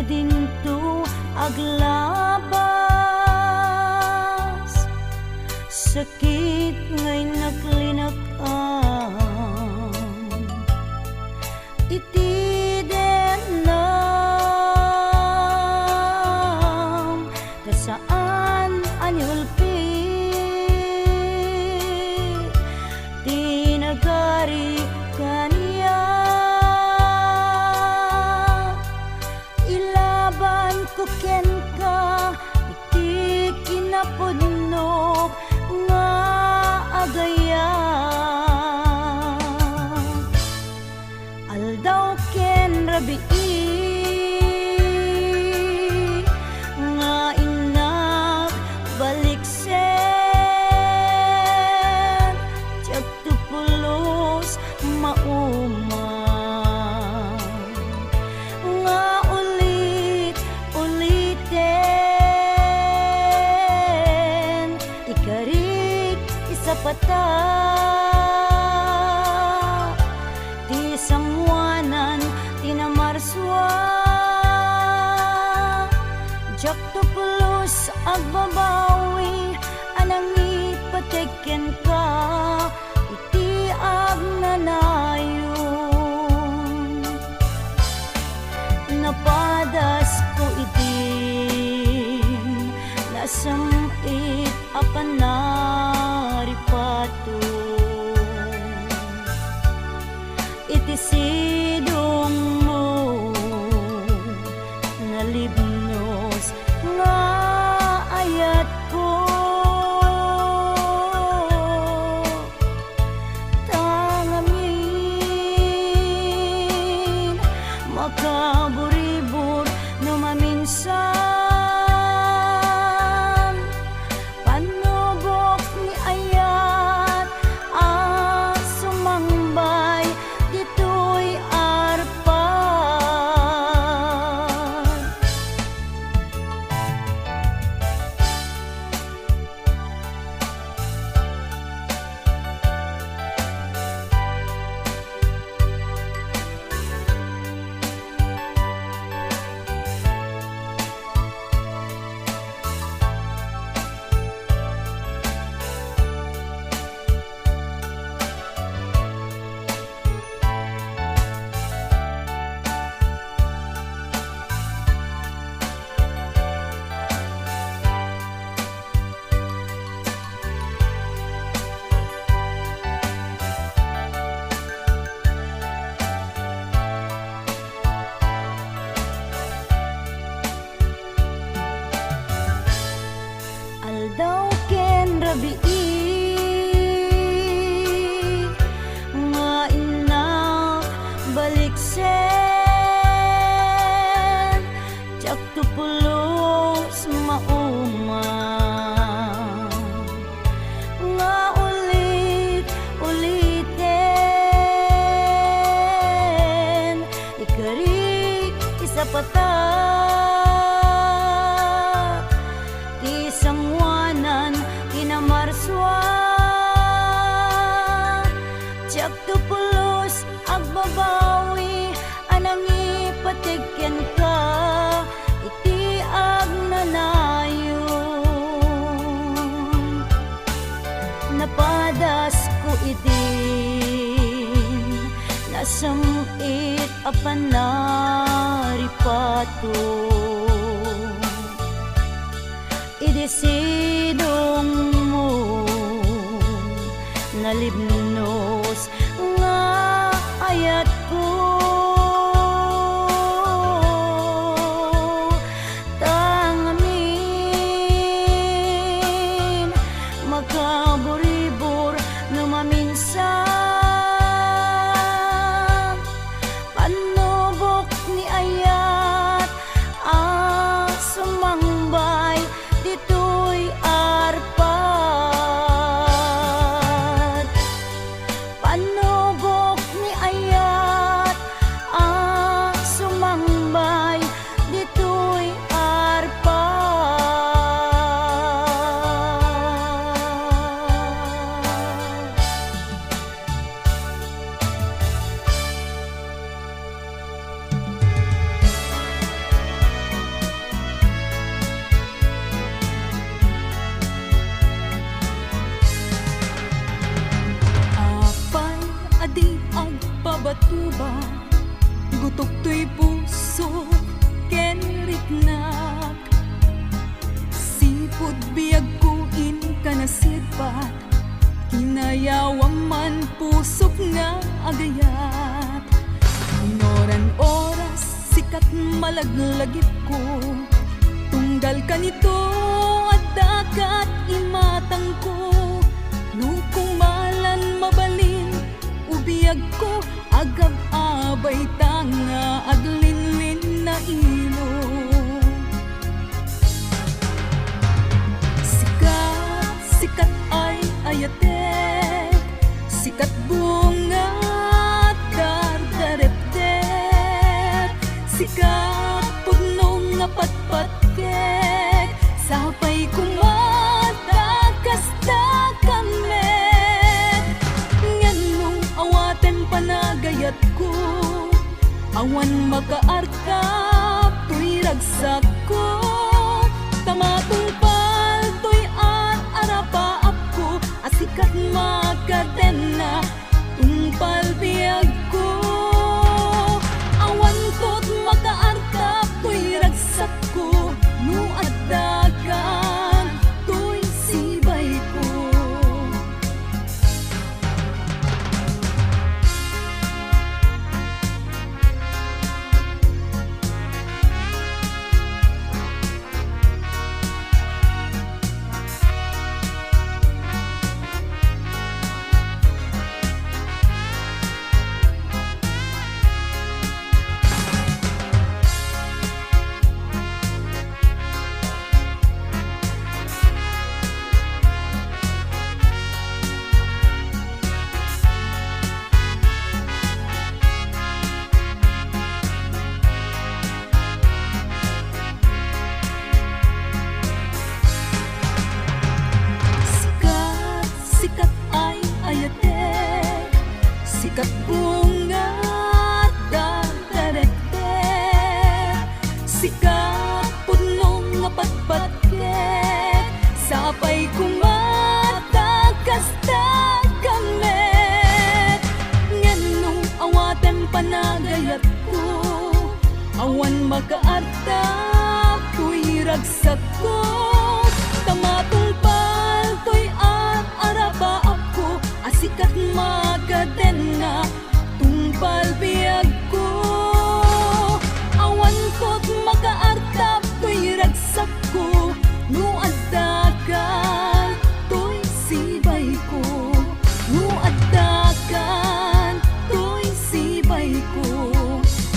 dinto aglabas, sakit ngay naklinakam, iti denam kasaan anyulpi tinagari kaniya, ilaban ko ken ka iti kinapudnok nga agaya, aldaw ken rabii nga inak baliksen tiyak tupulos mauma nga ulit-uliten ikarik isapata ti sangwanan tinamarswa jak tupulos agbabawi anang ipateken ka iti agnanayon, napadas ko itin nasamit apanaripato iti sidong mo nalibnos nga ayat ko, tangamin makaburibur no maminsan panubok ni ayat sumangbay ditoy arpan, aldaw ken rabii nga inak baliksen tiyak tupulos mauma nga ulit-uliten ikarik isapata ti sangwanan tinamarswa tiyak tupulos agbabawi anang ipateken ka iti agnanayon, napadas ko itin nasamit apanaripato idisidong mo nalibnos nga ayat ko, tangamin makaburibur no maminsan panubok ni ayat sumangbay ditoy arpan, ubiyag kuin ka nasirpat, kinayawan man pusok nga agayat. Inoran oras, sikat malaglagip ko, tunggal ka nito at dagat imatang ko. Nukong malan mabalin, ubiyag ko, agab abay tanga, aglinlin na ilo. Sikat, sikat ay ayatek, sikat bunga dardarepdep, sikat pudno nga patpatkek, sapay kumata kasta kamet. Nganong awaten panagayat ko, awan makaarkap tuy ragsak ko, tamatong paltoy at arapaap ko, asikat makadena tungpal biyag ko. Awan ko't makaarkap tuy ragsak ko, no at dagan tuy sibay ko. Sikat ay ayatek, sikat bunga dardarek, sikat pudno nga patpatkek, sapay kumata kasta kamet. Nganong awaten panagayat ko, awan makaartap tuy ragsak ko, tamatong paltoy at arapaap ko, asikat makadena tungpal biyag ko. Awan ko't makaartap tuy ragsak ko, no addakan tuy sibay ko, no addakan tuy sibay ko.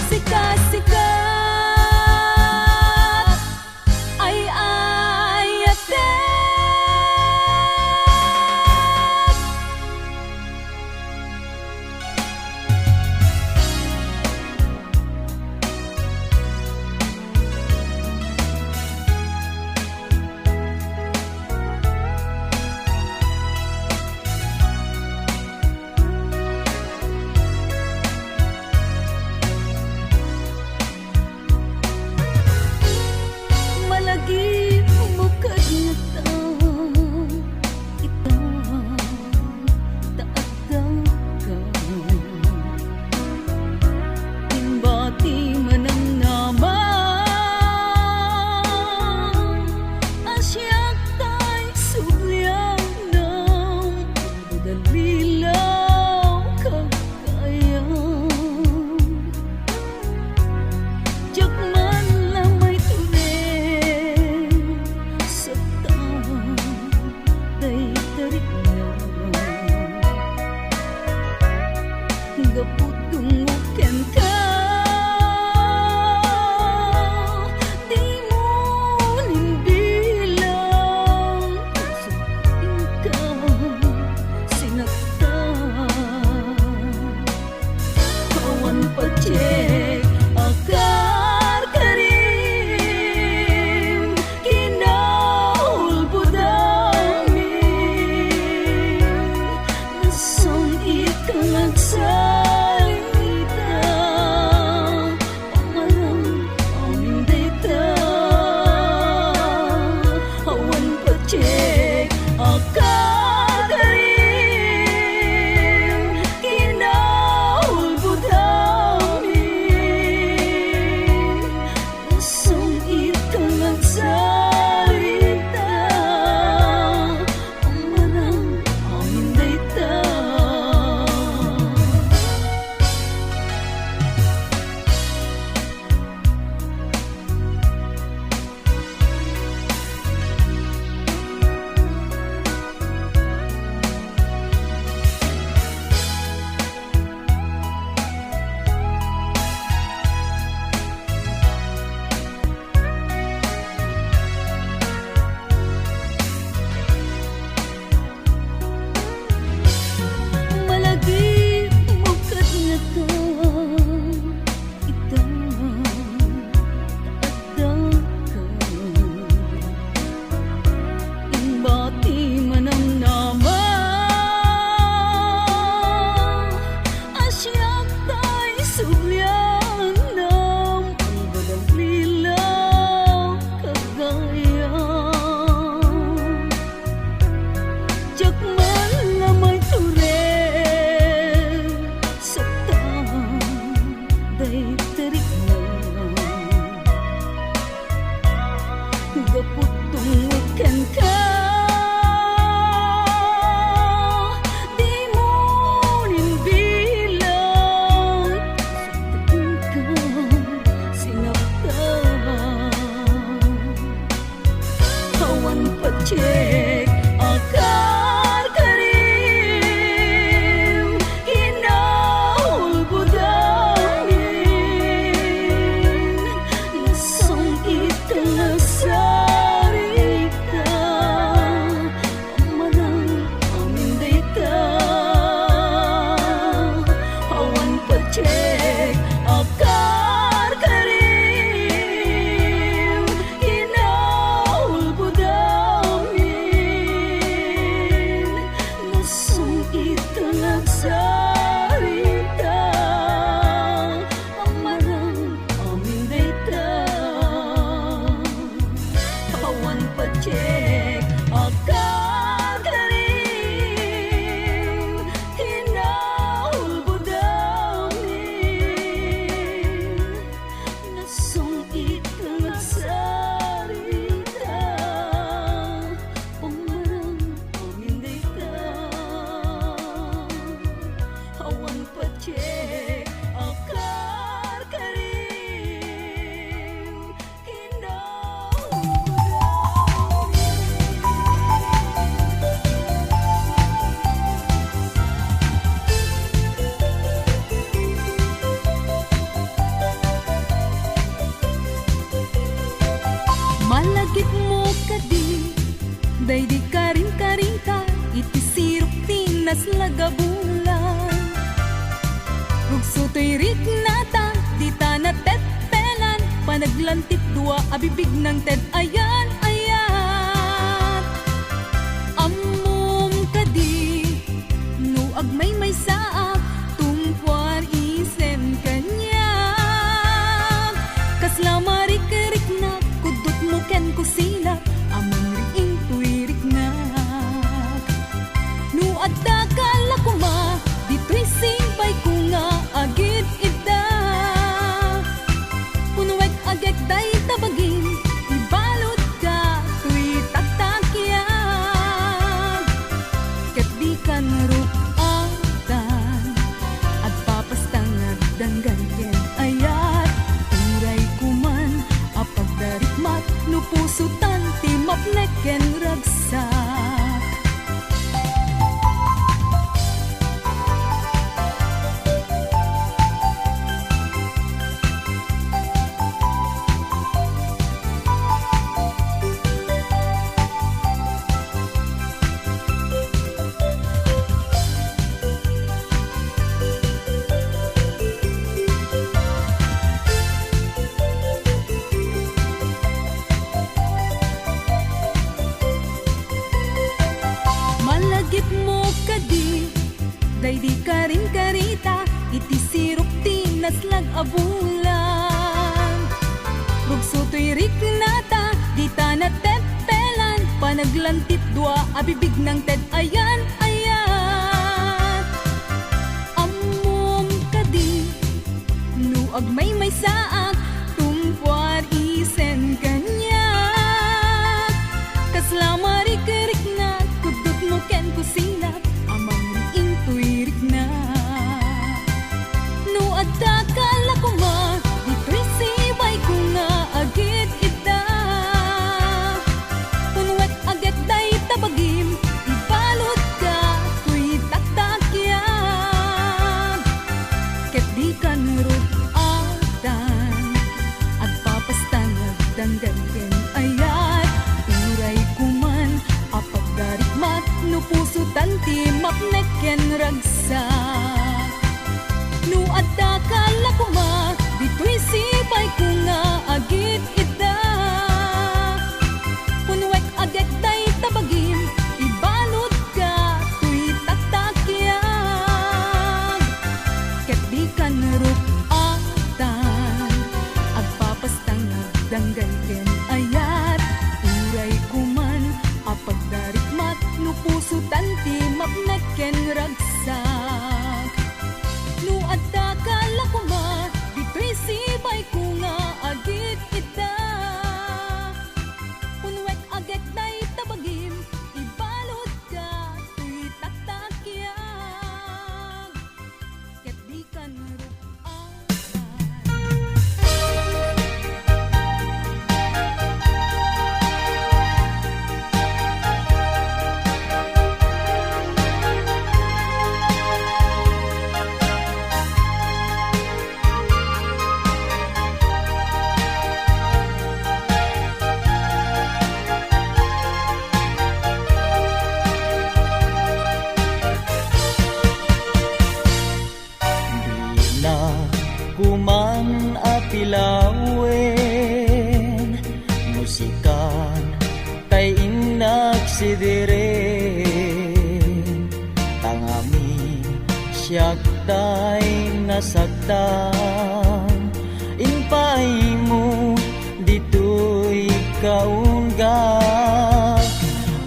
Sikat, sikat ay italasarita amarang amin dayta awan pacek akar karim hinaul budamin nasong italasarita amarang amin dayta awan pacek akar karim hinaul budamin nasong italasarita amarang amin dayta awan pacek akar karim hinaul malagip mo kadi daydi karing-karing ka iti sirok tinas lagabulan rugso to'y riknata di na tetpelan panaglantip dua abibig ng ted ayan ayat ammom kadi no agmay may saak tumpuan isen kanya kasla marik-rik na kudot mo ken kusina amang riing tuwirik na no adda kala kuma dito'y simpay ko nga agid ida punuwek agek day tabagin ibalot ka tuy tatakyan ket di kan rupatan at papastang agdanggan ken ayat uray kuman apag darikmat no pusutan timap neken ragsak malagip mo kadi daydi karing-karita iti sirok tinas lagabulan rugso to'y riknata di na tetpelan panaglantip dua abibig ng ted ayan ayat ammom kadi no agmay may saak tumpuan isen kanya kasla marik-rik na kudot mo ken kusina amang riing tuwirik na no adda kala kuma dito'y sibay ko nga agid ida punwek agek day tabagim ibalot ka tuy tatakyan ket di kan rupatan at papastang agdanggan ken ayat uray kuman apag darikmat no pusutan timap neken ragsak no adda kala kuma dito'y sibay ko nga agid ida punwek agek day tabagim ibalot ka tuy tatakyan ket di kan rupatan agpapastang agdanggan ken ayat uray kuman apag darikmat no pusutan timap neken ragsak no adda kala kuma dito'y sibay ko nga agid ida punwek agek day tabagim ibalot ka tuy tatakyan ket di kan rupatan musikan tay inak si dire tangami siyak tay nasaktan inpay mo dito'y kaungga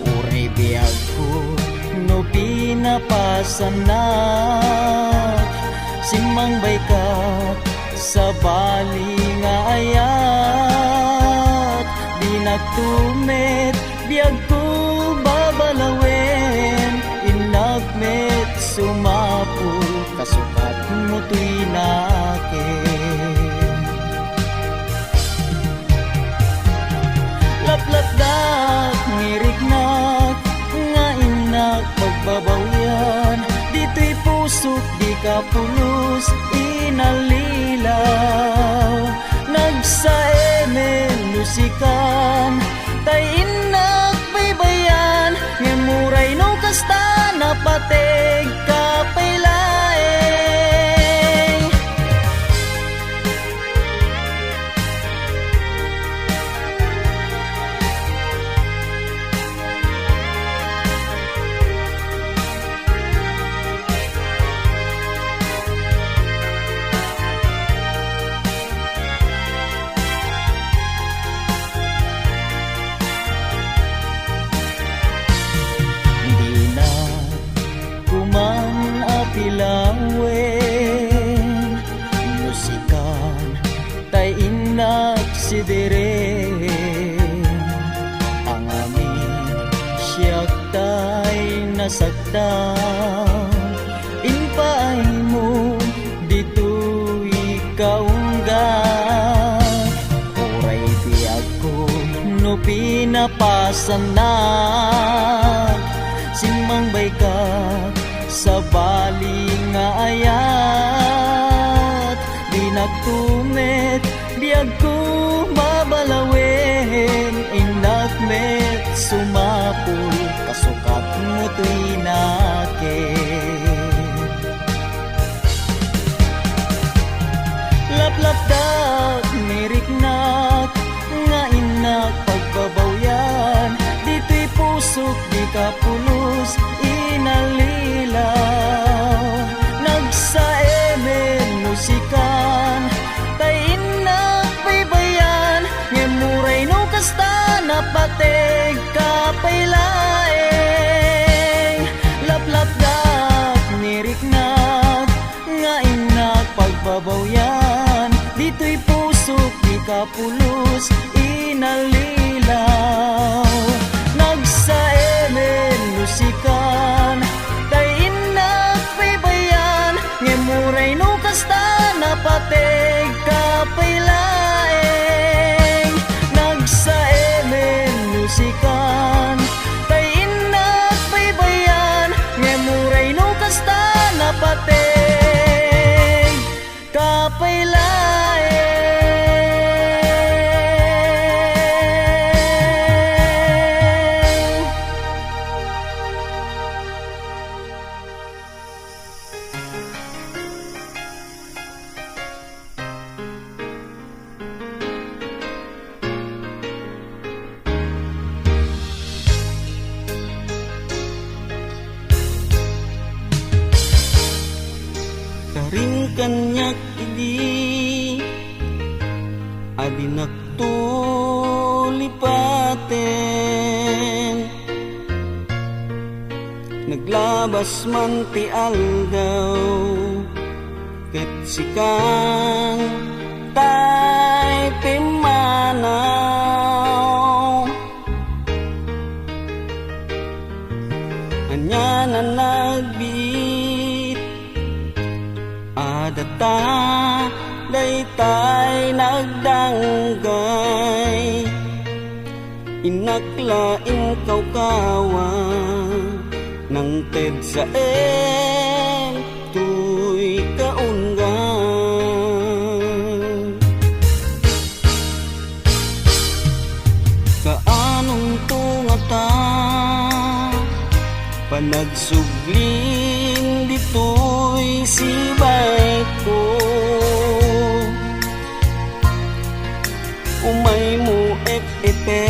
uray biyag ko no pinapasanak simangbay ka sa bali nga ayat di nagtumit biyag ko babalawin inagmet sumapul kasukat mo tuy nakin laplapdak ngiriknak nga inak pagbabawyan dito'y pusok di kapulos inalilaw nagsaemen lusikan tay inak baybayan ngemuray no kasta napateg kapaylaeng pilangwen musikan tay inak si dire ang amin siyak tay nasaktan inpay mo dito'y kaunggat uray biyag ko no pinapasanak simangbay ka sa bali nga ayat di nagtumit biyag ko babalawin inagmet sumapul kasukat mo tuy nakin laplapdak miriknak nga inak pagbabawyan dito'y pusok di kapulos inalilaw nagsaemen musikan tay inak baybayan ngemuray no kasta napateg kapaylaeng laplapdak niriknak nga inak pagbabawyan dito'y pusok di kapulos inalilaw nagsaemen lusikan tay inak baybayan ngemuray no kasta napateg kapaylaeng nagsaemen lusikan tay inak baybayan ngemuray no kasta napateg kapaylaeng karing kanyak idi adi nagtulipaten naglabas man ti aldaw ket sikang tay pimanaw anya na nagbit adata daytay nagdanggay inaklain kawkawa nang ted sa tuy kaunggan kaanong tungata panagsugling dito'y sibay ko umay mo epete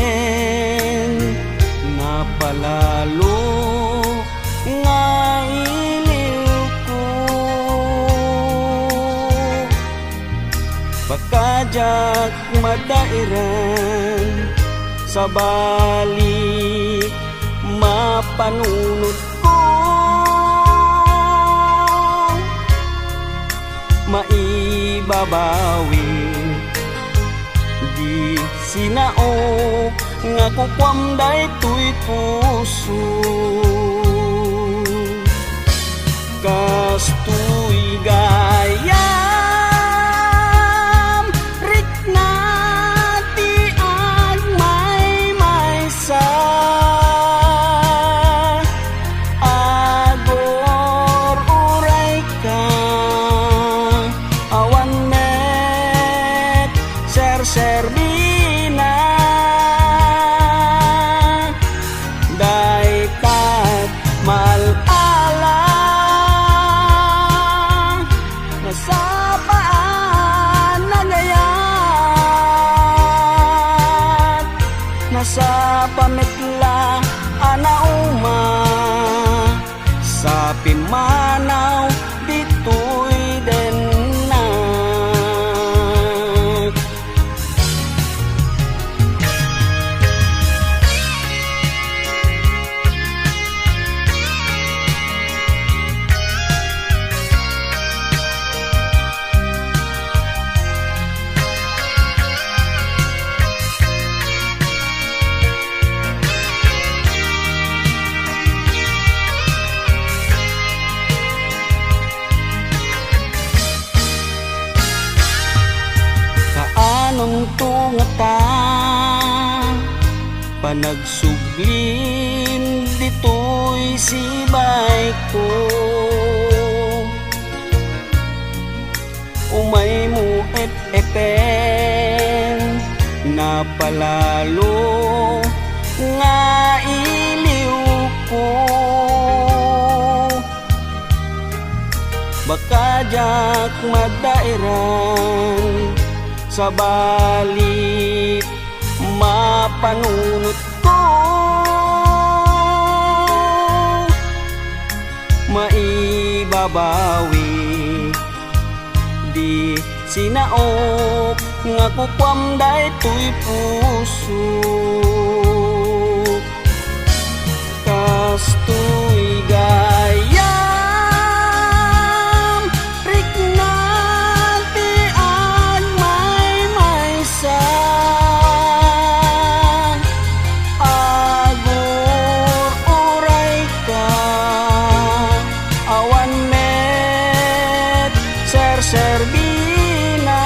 madairan sa bali mapanunot ko, maibabawi di sinaop nga kukwam daytoy puso. Kastoy gayam rikna ti agmay sa agor uray ka awan met serserbina daytat malala sa paan nagayat nasa pamitla anauma sa pimanaw ditoy den na. Kaanong tungata panagsuglin ditoy sibay ko, umay mo et-epen na palalo nga iliw ko, baka jak madairan sa balit mapanunot ko, maibabawi di sinaop nga kukwam daytoy puso. Kastoy gayam rikna ti agmay sa agor uray ka awan met serserbina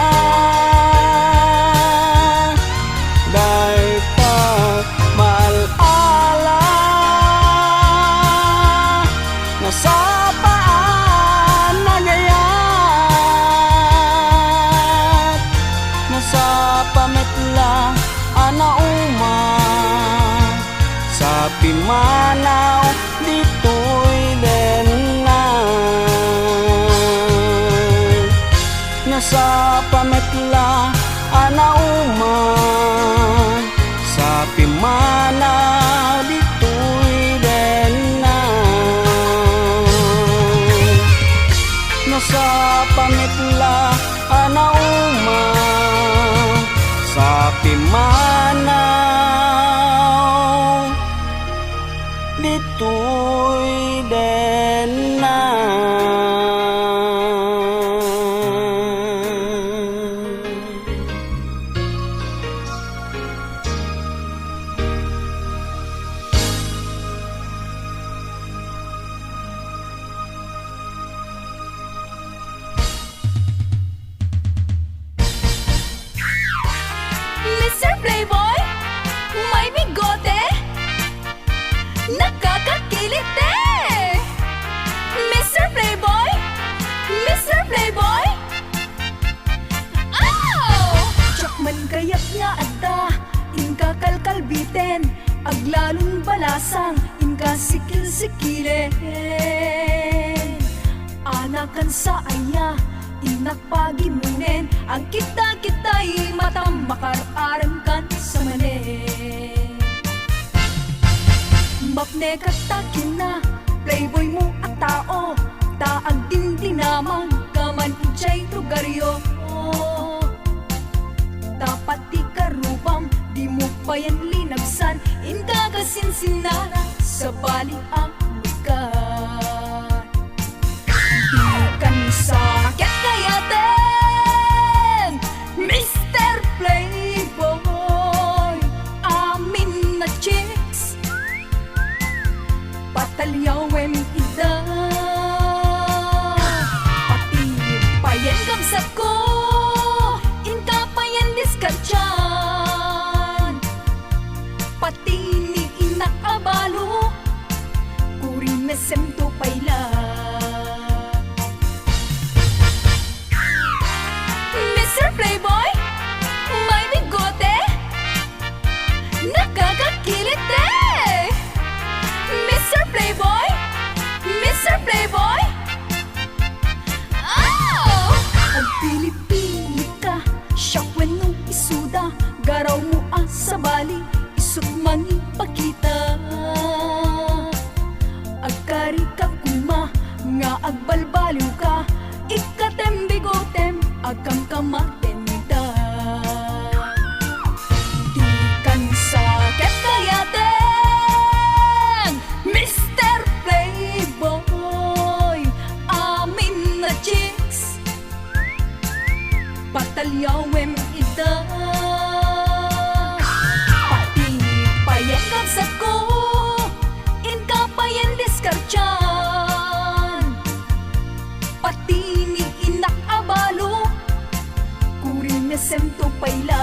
daytat malala nasa paan nagayat nasa pametla anauma sa pimanaw ditoy den na. Nasa pametla anauma sa pimanaw ditoy den na. Nasa pametla anauma sa pimanaw ditoy den na. Mr. Playboy, may bigote, nakakakilit eh. Mr. Playboy, Mr. Playboy, oh! Chakman kayak nga adda, inka kalkalbiten, aglalong balasang, inka sikil-sikilen. Anakan sa aya, inakpagimunen, ang kita-kita'y matang makararam kan sa manen. Mapne katakin na, playboy mo at tao, taag din dinamang, kaman ijay lugaryo. Dapat pati karubam, di mo pa yan linagsan. Inka kasinsinara sa bali ang lugar. Di kan sakit kaya din, Mr. Playboy. Amin na chicks, patalyawem ida. Pati payen kamsat ko, inka payen diskartyan. Pati ni inak abalo, kuri mesem to payla. Mr. Playboy, may bigote, nakakakilit eh. Mr. Playboy, Mr. Playboy. Oh! Ang pili-pili ka, syakwen nung isuda, garaw mo ang sabali, isut mangi pakita. Agkari ka kuma, nga agbalbaliw ka, ikatem bigotem, agam kamatenda. Di kan sakit kaya din, Mr. Playboy. Amin na chicks, patalyawem ida. Pati payen kamsat ko, inka payen diskartyan. Pati ni inak abalo, kuri mesem to payla.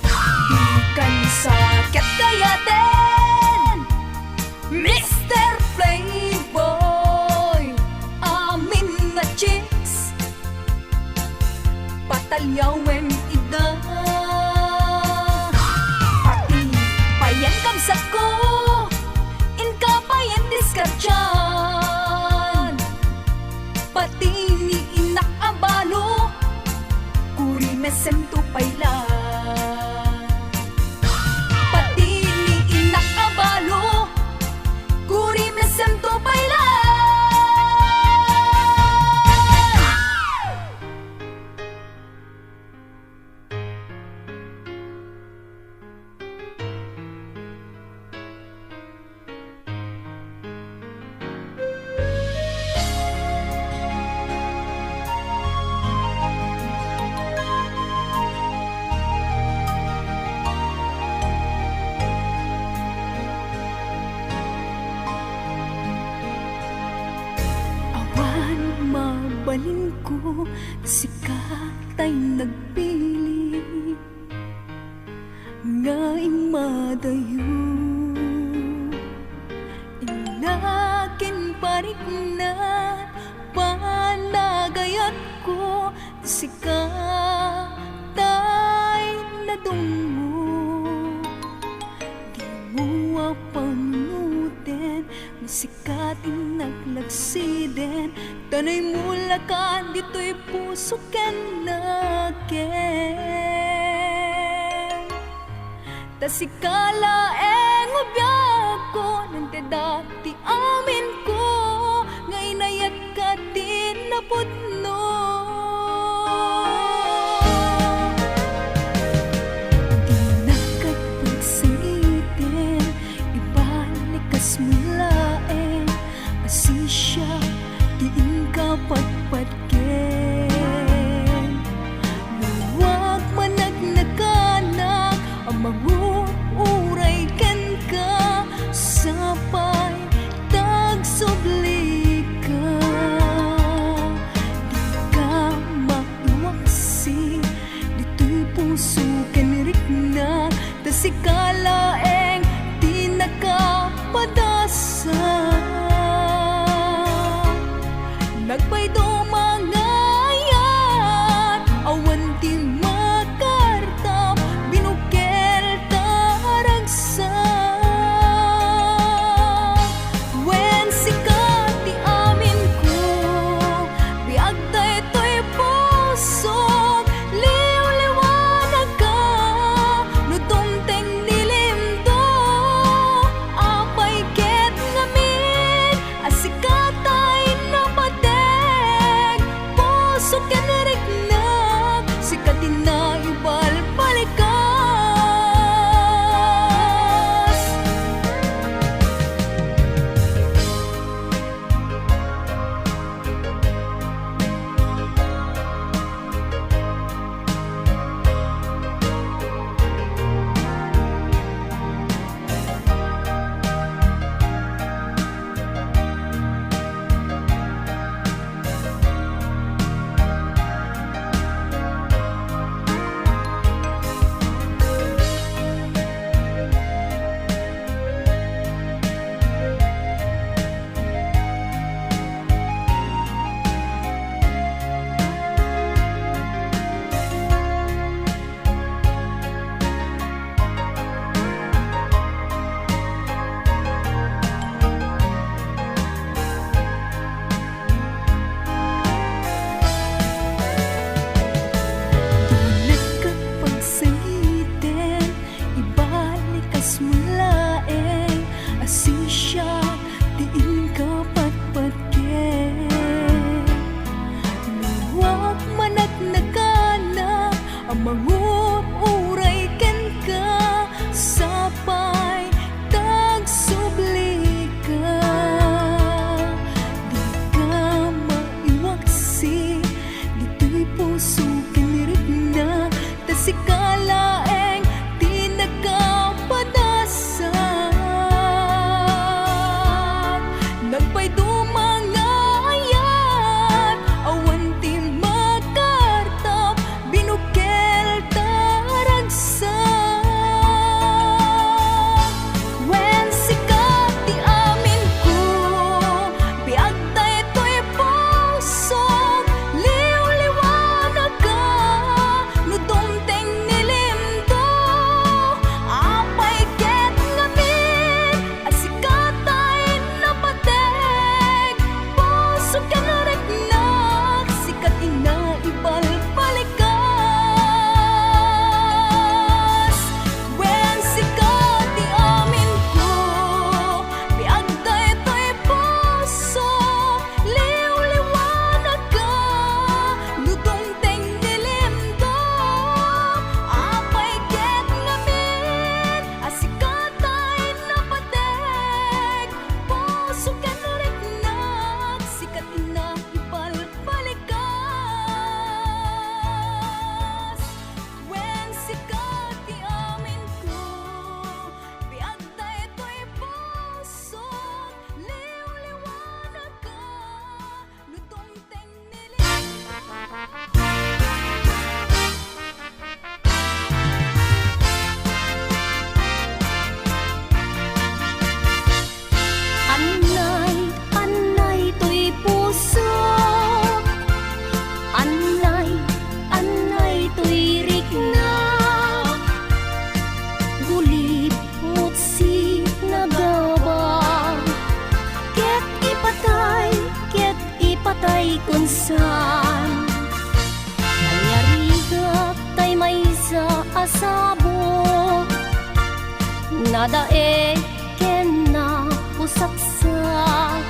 Di kan sakit kaya din, Mr. Playboy. Amin na chicks, patalyawem ida. Pati payen kamsat ko, inka payen diskartyan. Pati ni inak abalo, kuri mesem to payla. Pati ni inak abalo, kuri mesem to payla. Awan mabalin ko, sikatay nagpili, nga imadayo. Inakin pariknat, panagayat ko, sikatay nadungo. Di mo apanunutin, masikatin naglagsiden, tanay mula ka, dito'y puso ken naken. Tasikala ubyak ko, nante dati amin ko, nga inayat ka din napudno. Di nakapagsangitin, ibalik kas mulaen, asisya, diin ka patpatken. Luwag managnaganak, ang manguuray ken ka, sapay tagsubli ka. Di ka maiwaksi, dito'y puso ken rikna, tasikalaeng di nakapadasa. Nagpay dumangayan, awan di makartap, binukel taragsa. When sikat di amin ko, biag daytoy pusog, liw-liwanag ka, no dumteng nili Nadaig ken na usaksak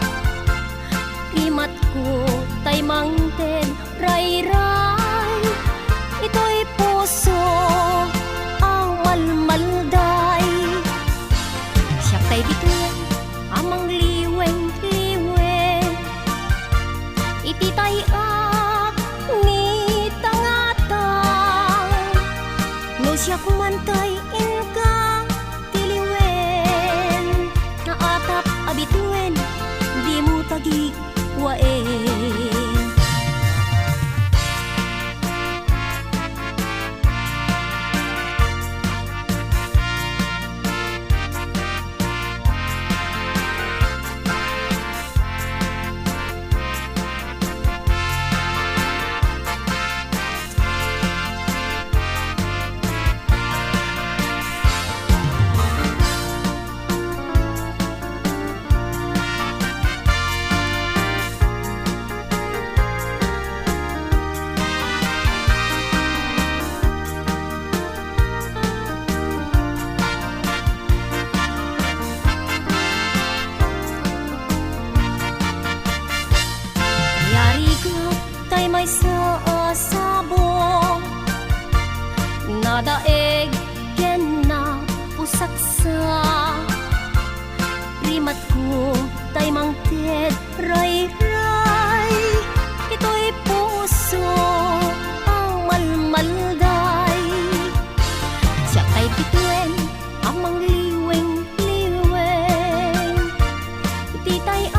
Imat ko tay mangten ray-ray Ito'y puso ang malmalday Siya tay bituin amang liweng-liweng Iti tay ak ni tangatang No siya kumantay inka tiliwen Naatap abituen di mo tagig waen may saasabong Nadaig ken na pusaksa Rimat ko tay mangted ray-ray Ito'y puso ang malmalday Siya tay pituen amang liweng-liweng Iti tay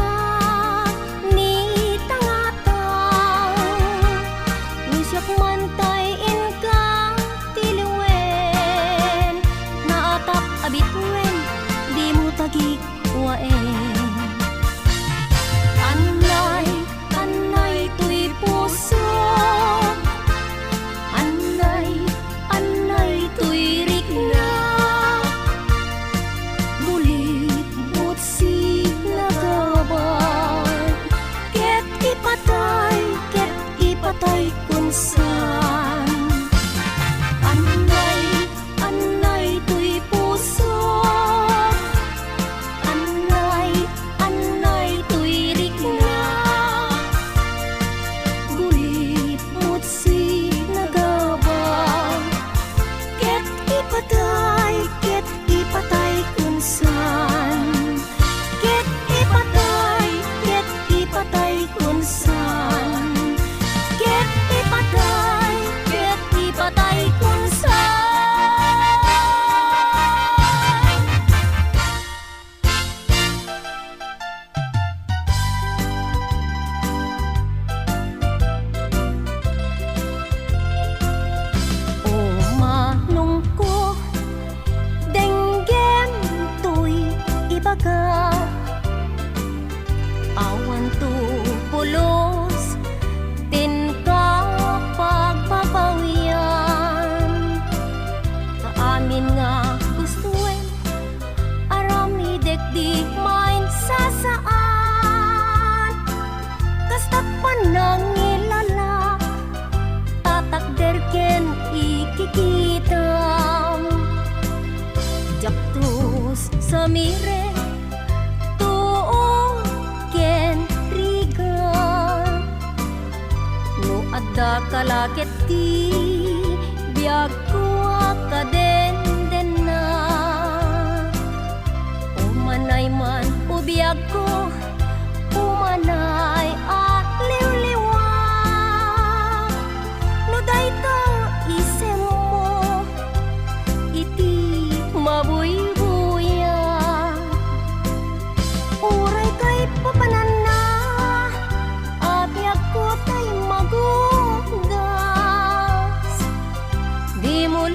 mantay inka tiliwen Naatap abituen di mo tagig waen Anay, anay tuy puso Anay, anay tuy rikna Bulit butsi nagabay Ket ipatay kunsan Anay, anay tuy puso Anay, anay tuy rikna Gulit mutsi nagabang Ket ipatay kunsan Ket ipatay kunsan Ket ipatay kunsan O manungko denggem tuy ibaga Awan tu pulos tin ka pagpapawian Kaamin nga gustuin aramidek di main sasaan Kastak panangilala tatakderken ikikitam Jaktus sa mire tuong ken rigan No adda kalakit ti biag ko akadenden na Umanay man ubiag ko Umanay aliw-liwag No dayta isem mo iti mabuy-buya Uray kay papanana Abiyag ko tay magugas Di mo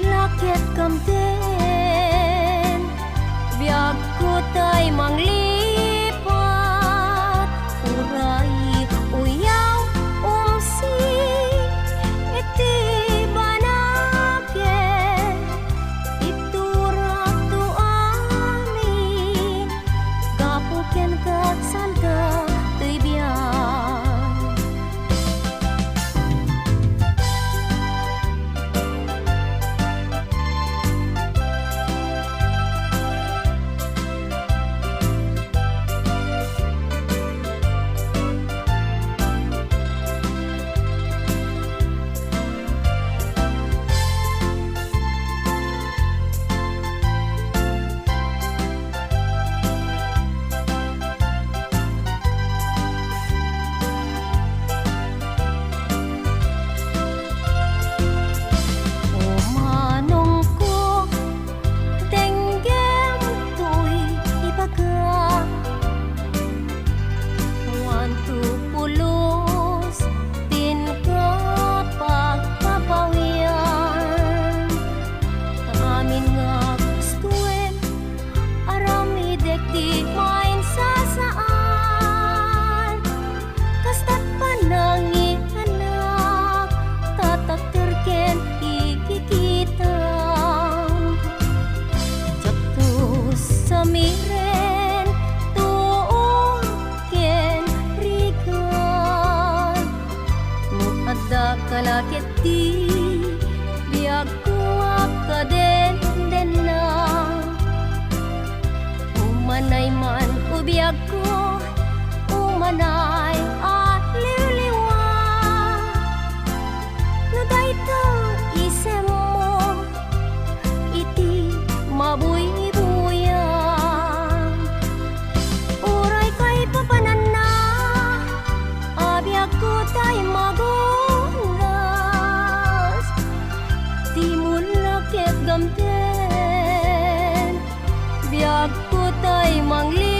agkutay mangli